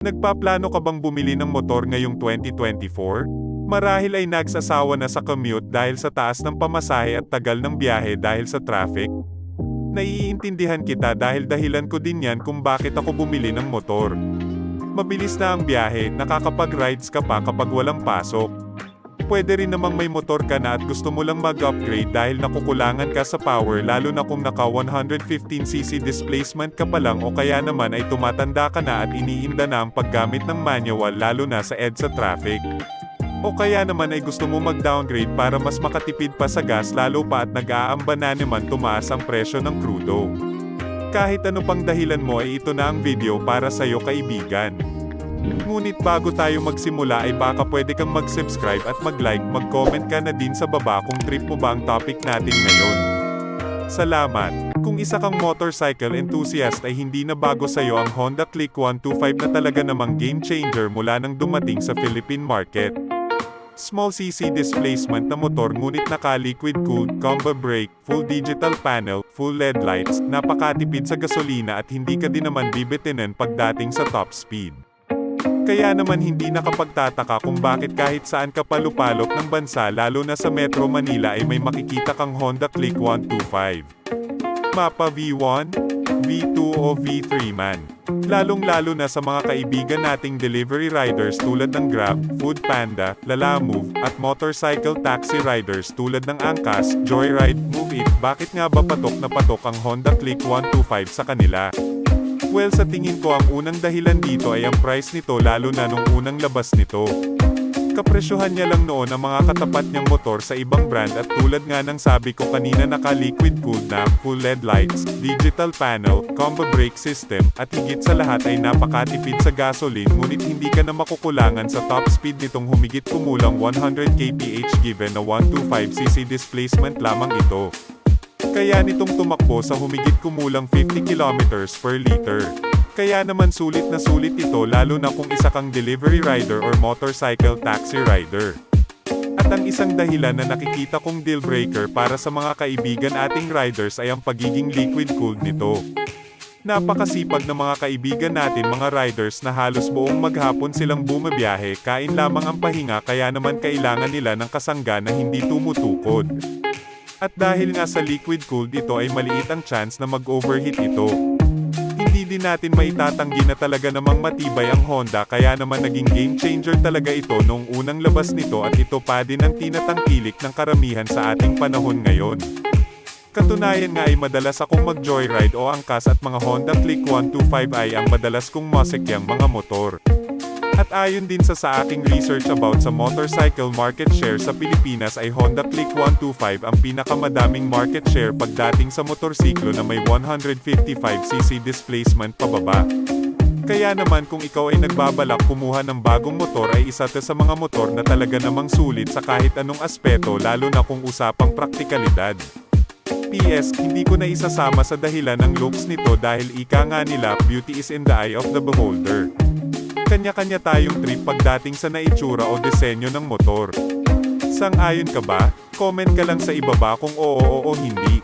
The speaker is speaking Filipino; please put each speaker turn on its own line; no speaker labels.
Nagpaplano ka bang bumili ng motor ngayong 2024? Marahil ay nagsasawa na sa commute dahil sa taas ng pamasahe at tagal ng biyahe dahil sa traffic? Naiintindihan kita dahil dahilan ko din yan kung bakit ako bumili ng motor. Mabilis na ang biyahe, nakakapag-rides ka pa kapag walang pasok. Pwede rin namang may motor ka na at gusto mo lang mag-upgrade dahil nakukulangan ka sa power lalo na kung naka 115cc displacement ka pa lang o kaya naman ay tumatanda ka na at iniinda na ang paggamit ng manual lalo na sa EDSA traffic. O kaya naman ay gusto mo mag-downgrade para mas makatipid pa sa gas lalo pa at nag-aamba na naman tumaas ang presyo ng crudo. Kahit ano pang dahilan mo ay ito na ang video para sa'yo kaibigan. Ngunit bago tayo magsimula ay baka pwede kang mag-subscribe at mag-like, mag-comment ka na din sa baba kung trip mo ba ang topic natin ngayon. Salamat! Kung isa kang motorcycle enthusiast ay hindi na bago sa'yo ang Honda Click 125 na talaga namang game changer mula nang dumating sa Philippine market. Small cc displacement na motor ngunit naka-liquid cooled, combo brake, full digital panel, full LED lights, napakatipid sa gasolina at hindi ka din naman bibitinan pagdating sa top speed. Kaya naman hindi nakapagtataka kung bakit kahit saan ka palupalop ng bansa lalo na sa Metro Manila ay may makikita kang Honda Click 125. Mapa V1, V2 o V3 man. Lalong-lalo na sa mga kaibigan nating delivery riders tulad ng Grab, Foodpanda, Lalamove, at motorcycle taxi riders tulad ng Angkas, Joyride, Move It, bakit nga ba patok na patok ang Honda Click 125 sa kanila? Well, sa tingin ko ang unang dahilan dito ay ang price nito lalo na nung unang labas nito. Kapresyohan niya lang noon ang mga katapat niyang motor sa ibang brand at tulad nga ng sabi ko kanina naka-liquid cooled na, full LED lights, digital panel, combo brake system, at higit sa lahat ay napakatipid sa gasoline ngunit hindi ka na makukulangan sa top speed nitong humigit kumulang 100 kph given na 125cc displacement lamang ito. Kaya nitong tumakbo sa humigit kumulang 50 kilometers per liter. Kaya naman sulit na sulit ito lalo na kung isa kang delivery rider or motorcycle taxi rider. At ang isang dahilan na nakikita kong deal breaker para sa mga kaibigan ating riders ay ang pagiging liquid cooled nito. Napakasipag na mga kaibigan natin mga riders na halos buong maghapon silang bumabiyahe, kain lamang ang pahinga kaya naman kailangan nila ng kasangga na hindi tumutukod. At dahil nga sa liquid cooled ito ay maliit ang chance na mag-overheat ito. Hindi din natin maitatanggi na talaga namang matibay ang Honda kaya naman naging game changer talaga ito noong unang labas nito at ito pa din ang tinatangkilik ng karamihan sa ating panahon ngayon. Katunayan nga ay madalas akong mag-joyride o angkas at mga Honda Click 125 ay ang madalas kong masakyang mga motor. At ayon din sa aking research about sa motorcycle market share sa Pilipinas ay Honda Click 125 ang pinakamadaming market share pagdating sa motorsiklo na may 155cc displacement pababa. Kaya naman kung ikaw ay nagbabalak kumuha ng bagong motor ay isa to sa mga motor na talaga namang sulit sa kahit anong aspeto lalo na kung usapang praktikalidad. PS, hindi ko na isasama sa dahilan ng looks nito dahil ika nga nila, beauty is in the eye of the beholder. Kanya-kanya tayong trip pagdating sa naitsura o disenyo ng motor. Sang-ayon ka ba? Comment ka lang sa ibaba kung oo o hindi.